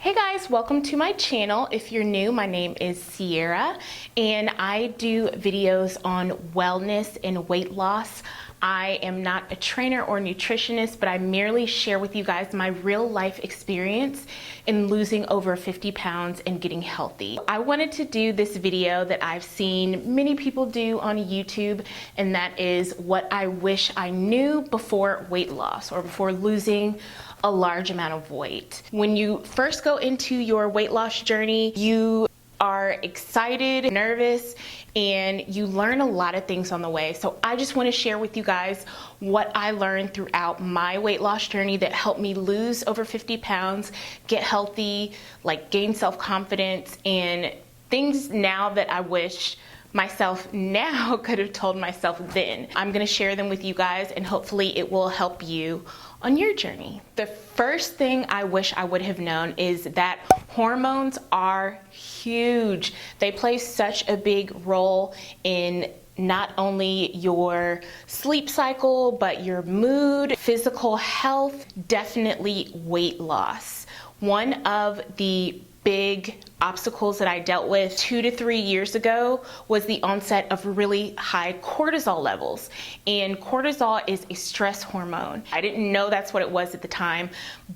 Hey guys, welcome to my channel. If you're new, my name is Ciara and I do videos on wellness and weight loss. I am not a trainer or nutritionist, but I merely share with you guys my real life experience in losing over 50 pounds and getting healthy. I wanted to do this video that I've seen many people do on YouTube, and that is what I wish I knew before weight loss or before losing a large amount of weight. When you first go into your weight loss journey, you are excited, nervous, and you learn a lot of things on the way. So I just want to share with you guys what I learned throughout my weight loss journey that helped me lose over 50 pounds, get healthy, like gain self-confidence, and things now that I wish myself now could have told myself then. I'm gonna share them with you guys and hopefully it will help you on your journey. The first thing I wish I would have known is that hormones are huge. They play such a big role in not only your sleep cycle, but your mood, physical health, definitely weight loss. One of the big obstacles that I dealt with 2 to 3 years ago was the onset of really high cortisol levels. And cortisol is a stress hormone. I didn't know that's what it was at the time,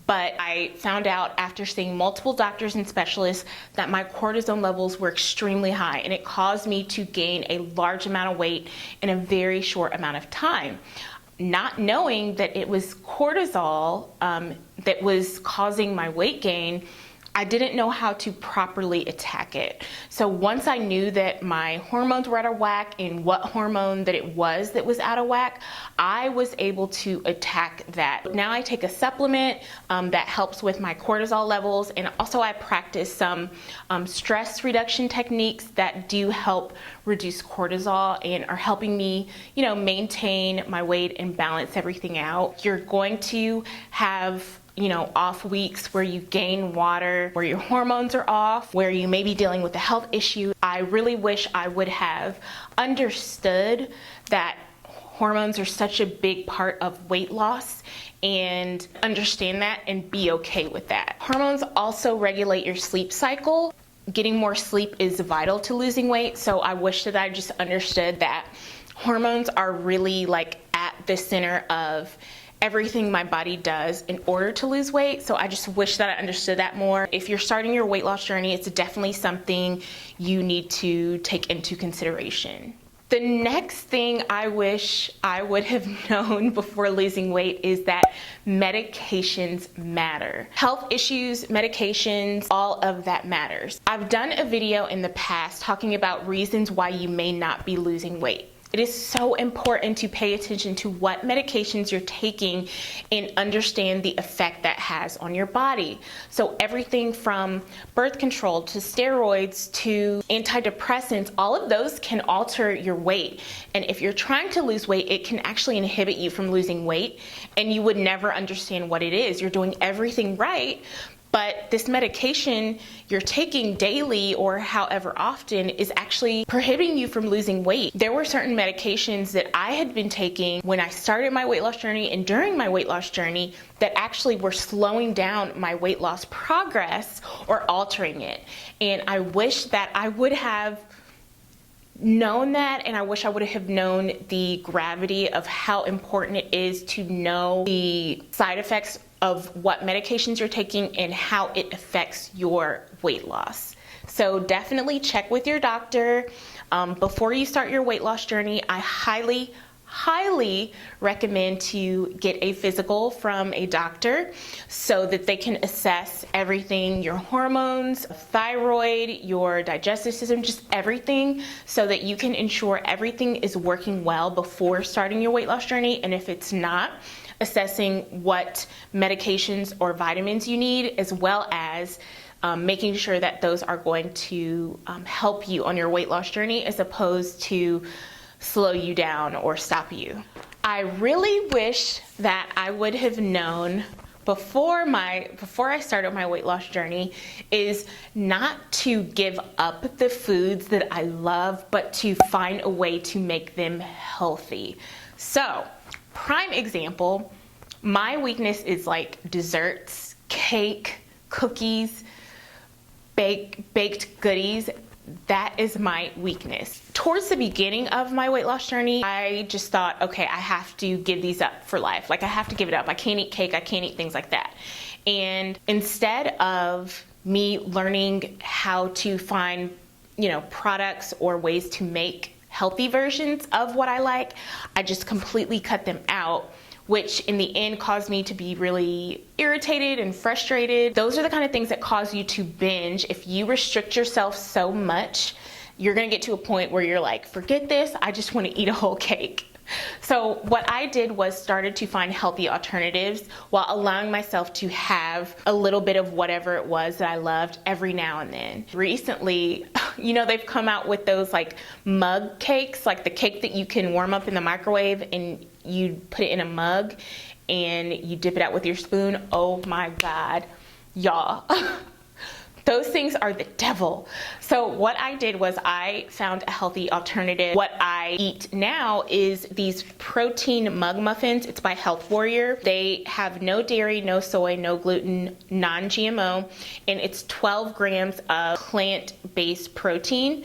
but I found out after seeing multiple doctors and specialists that my cortisol levels were extremely high, and it caused me to gain a large amount of weight in a very short amount of time. Not knowing that it was cortisol that was causing my weight gain, I didn't know how to properly attack it. So once I knew that my hormones were out of whack and what hormone that it was that was out of whack, I was able to attack that. Now I take a supplement that helps with my cortisol levels, and also I practice some stress reduction techniques that do help reduce cortisol and are helping me, maintain my weight and balance everything out. You're going to have off weeks where you gain water, where your hormones are off, where you may be dealing with a health issue. I really wish I would have understood that hormones are such a big part of weight loss and understand that and be okay with that. Hormones also regulate your sleep cycle. Getting more sleep is vital to losing weight, so I wish that I just understood that hormones are really like at the center of everything my body does in order to lose weight. So I just wish that I understood that more. If you're starting your weight loss journey, it's definitely something you need to take into consideration. The next thing I wish I would have known before losing weight is that medications matter. Health issues, medications, all of that matters. I've done a video in the past talking about reasons why you may not be losing weight. It is so important to pay attention to what medications you're taking and understand the effect that has on your body. So everything from birth control to steroids to antidepressants, all of those can alter your weight. And if you're trying to lose weight, it can actually inhibit you from losing weight, and you would never understand what it is. You're doing everything right, but this medication you're taking daily or however often is actually prohibiting you from losing weight. There were certain medications that I had been taking when I started my weight loss journey and during my weight loss journey that actually were slowing down my weight loss progress or altering it. And I wish that I would have known that, and I wish I would have known the gravity of how important it is to know the side effects of what medications you're taking and how it affects your weight loss. So definitely check with your doctor before you start your weight loss journey. I highly recommend to get a physical from a doctor so that they can assess everything, your hormones, thyroid, your digestive system, just everything, so that you can ensure everything is working well before starting your weight loss journey. And if it's not, assessing what medications or vitamins you need, as well as making sure that those are going to help you on your weight loss journey as opposed to slow you down or stop you. I really wish that I would have known before I started my weight loss journey is not to give up the foods that I love, but to find a way to make them healthy. So, prime example, my weakness is like desserts, cake, cookies, baked goodies. That is my weakness. Towards the beginning of my weight loss journey, I just thought, okay, I have to give these up for life. Like, I have to give it up. I can't eat cake. I can't eat things like that. And instead of me learning how to find, products or ways to make healthy versions of what I like, I just completely cut them out, which in the end caused me to be really irritated and frustrated. Those are the kind of things that cause you to binge. If you restrict yourself so much, you're gonna get to a point where you're like, forget this, I just wanna eat a whole cake. So what I did was started to find healthy alternatives while allowing myself to have a little bit of whatever it was that I loved every now and then. Recently, they've come out with those like mug cakes, like the cake that you can warm up in the microwave and you put it in a mug and you dip it out with your spoon. Oh my God, y'all. Those things are the devil. So what I did was I found a healthy alternative. What I eat now is these protein mug muffins. It's by HealthWarrior. They have no dairy, no soy, no gluten, non-GMO, and it's 12 grams of plant-based protein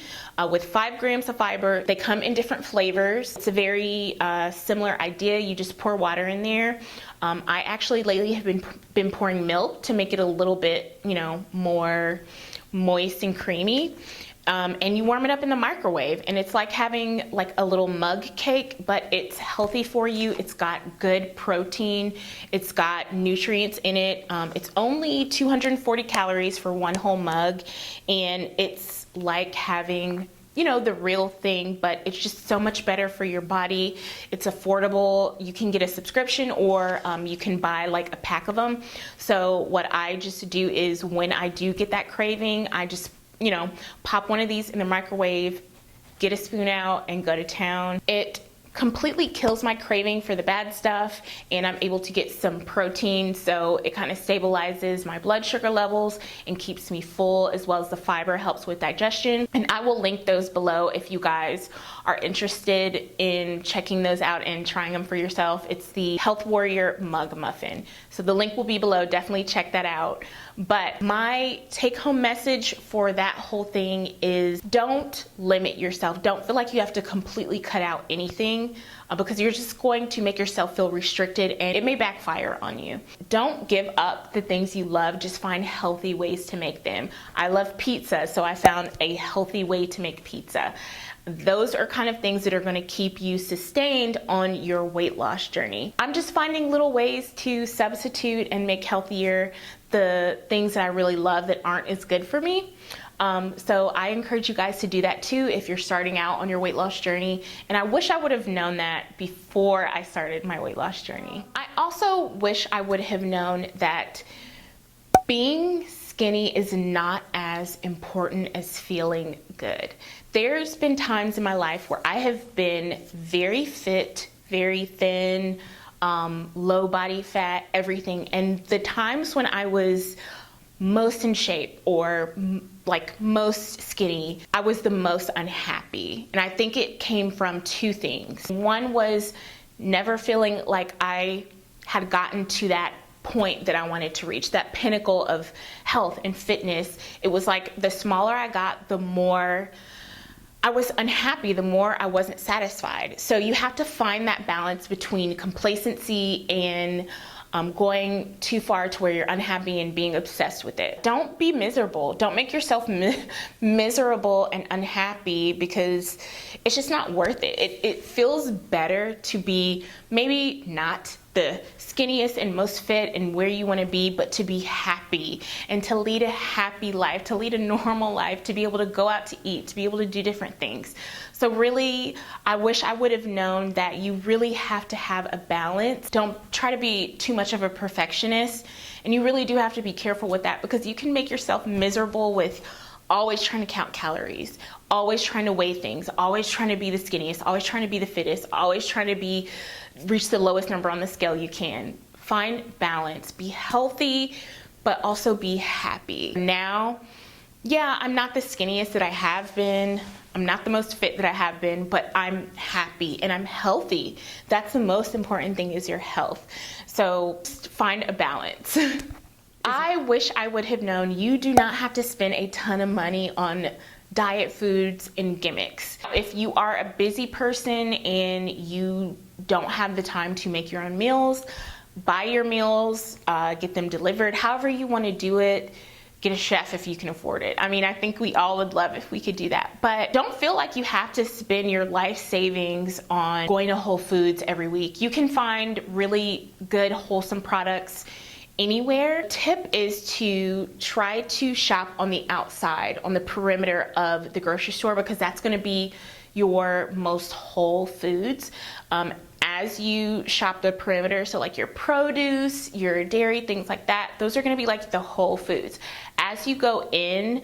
with 5 grams of fiber. They come in different flavors. It's a very similar idea. You just pour water in there. I actually lately have been pouring milk to make it a little bit, more moist and creamy. And you warm it up in the microwave, and it's like having like a little mug cake, but it's healthy for you. It's got good protein. It's got nutrients in it. It's only 240 calories for one whole mug, and it's like having the real thing, but it's just so much better for your body. It's affordable. You can get a subscription, or you can buy like a pack of them. So what I just do is when I do get that craving, I just, pop one of these in the microwave, get a spoon out, and go to town. It completely kills my craving for the bad stuff, and I'm able to get some protein, so it kind of stabilizes my blood sugar levels and keeps me full, as well as the fiber helps with digestion. And I will link those below if you guys are interested in checking those out and trying them for yourself. It's the HealthWarrior mug muffin, so the link will be below. Definitely check that out. But my take-home message for that whole thing is don't limit yourself. Don't feel like you have to completely cut out anything because you're just going to make yourself feel restricted, and it may backfire on you. Don't give up the things you love. Just find healthy ways to make them. I love pizza, so I found a healthy way to make pizza. Those are kind of things that are going to keep you sustained on your weight loss journey. I'm just finding little ways to substitute and make healthier the things that I really love that aren't as good for me. So I encourage you guys to do that too if you're starting out on your weight loss journey. And I wish I would have known that before I started my weight loss journey. I also wish I would have known that being skinny is not as important as feeling good. There's been times in my life where I have been very fit, very thin, low body fat, everything. And the times when I was most in shape or like most skinny, I was the most unhappy. And I think it came from two things. One was never feeling like I had gotten to that point that I wanted to reach, that pinnacle of health and fitness. It was like the smaller I got, the more I was unhappy, the more I wasn't satisfied. So you have to find that balance between complacency and going too far to where you're unhappy and being obsessed with it. Don't be miserable. Don't make yourself miserable and unhappy, because it's just not worth it. It feels better to be maybe not the skinniest and most fit and where you want to be, but to be happy and to lead a happy life, to lead a normal life, to be able to go out to eat, to be able to do different things. So really, I wish I would have known that you really have to have a balance. Don't try to be too much of a perfectionist, and you really do have to be careful with that, because you can make yourself miserable with always trying to count calories, always trying to weigh things, always trying to be the skinniest, always trying to be the fittest, always trying to reach the lowest number on the scale you can. Find balance, be healthy, but also be happy. Now, yeah, I'm not the skinniest that I have been. I'm not the most fit that I have been, but I'm happy and I'm healthy. That's the most important thing, is your health. So find a balance. I wish I would have known you do not have to spend a ton of money on diet foods and gimmicks. If you are a busy person and you don't have the time to make your own meals, buy your meals, get them delivered, however you want to do it. Get a chef if you can afford it. I mean, I think we all would love if we could do that. But don't feel like you have to spend your life savings on going to Whole Foods every week. You can find really good, wholesome products anywhere. Tip is to try to shop on the outside, on the perimeter of the grocery store, because that's going to be your most whole foods. As you shop the perimeter, so like your produce, your dairy, things like that, those are going to be like the whole foods. As you go in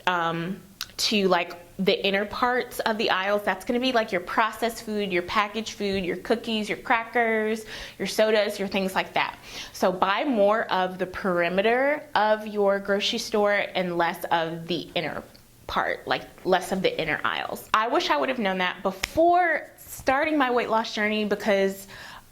to like the inner parts of the aisles, that's going to be like your processed food, your packaged food, your cookies, your crackers, your sodas, your things like that. So buy more of the perimeter of your grocery store and less of the inner part, like less of the inner aisles. I wish I would have known that before starting my weight loss journey, because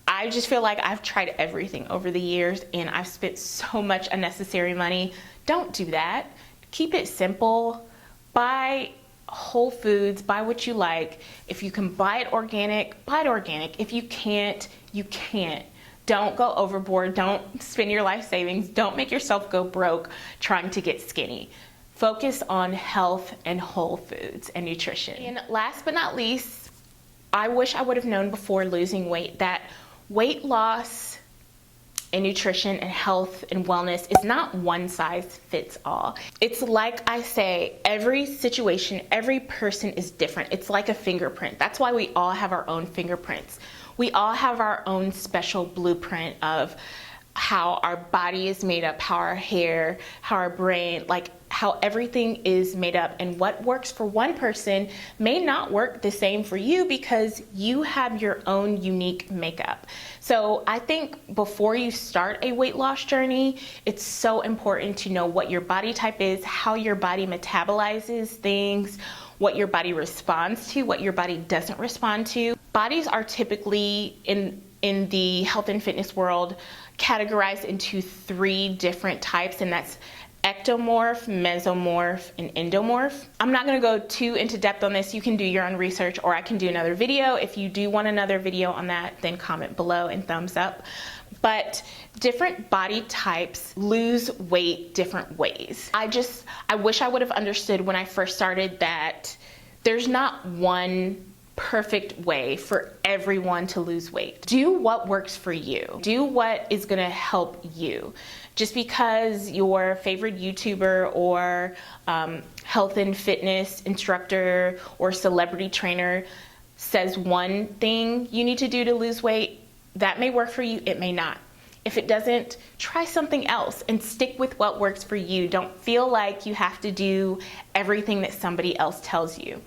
I just feel like I've tried everything over the years and I've spent so much unnecessary money. Don't do that. Keep it simple. Buy whole foods, buy what you like. If you can buy it organic, buy it organic. If you can't, you can't. Don't go overboard. Don't spend your life savings. Don't make yourself go broke trying to get skinny. Focus on health and whole foods and nutrition. And last but not least, I wish I would have known before losing weight that weight loss and nutrition and health and wellness is not one size fits all. It's like I say, every situation, every person is different. It's like a fingerprint. That's why we all have our own fingerprints. We all have our own special blueprint of how our body is made up, how our hair, how our brain, like how everything is made up, and what works for one person may not work the same for you because you have your own unique makeup. So I think before you start a weight loss journey, it's so important to know what your body type is, how your body metabolizes things, what your body responds to, what your body doesn't respond to. Bodies are typically in the health and fitness world categorized into 3 different types, and that's ectomorph, mesomorph, and endomorph. I'm not going to go too into depth on this. You can do your own research, or I can do another video. If you do want another video on that, then comment below and thumbs up. But different body types lose weight different ways. I wish I would have understood when I first started that there's not one perfect way for everyone to lose weight. Do what works for you. Do what is going to help you. Just because your favorite YouTuber or health and fitness instructor or celebrity trainer says one thing you need to do to lose weight, that may work for you, it may not. If it doesn't, try something else and stick with what works for you. Don't feel like you have to do everything that somebody else tells you.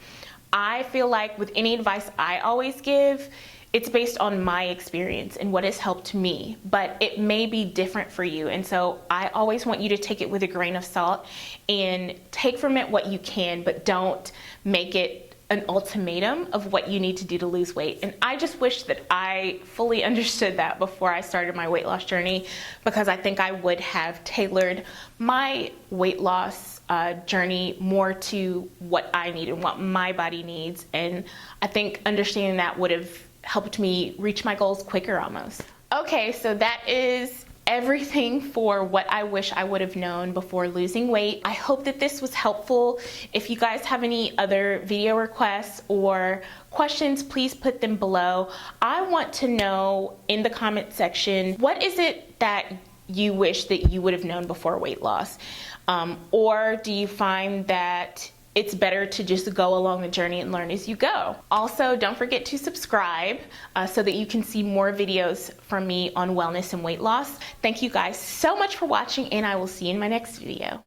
I feel like with any advice I always give, it's based on my experience and what has helped me, but it may be different for you. And so I always want you to take it with a grain of salt and take from it what you can, but don't make it an ultimatum of what you need to do to lose weight. And I just wish that I fully understood that before I started my weight loss journey, because I think I would have tailored my weight loss journey more to what I need and what my body needs. And I think understanding that would have helped me reach my goals quicker almost. Okay, so that is everything for what I wish I would have known before losing weight. I hope that this was helpful. If you guys have any other video requests or questions, please put them below. I want to know in the comment section, what is it that you wish that you would have known before weight loss? Or do you find that it's better to just go along the journey and learn as you go? Also, don't forget to subscribe so that you can see more videos from me on wellness and weight loss. Thank you guys so much for watching, and I will see you in my next video.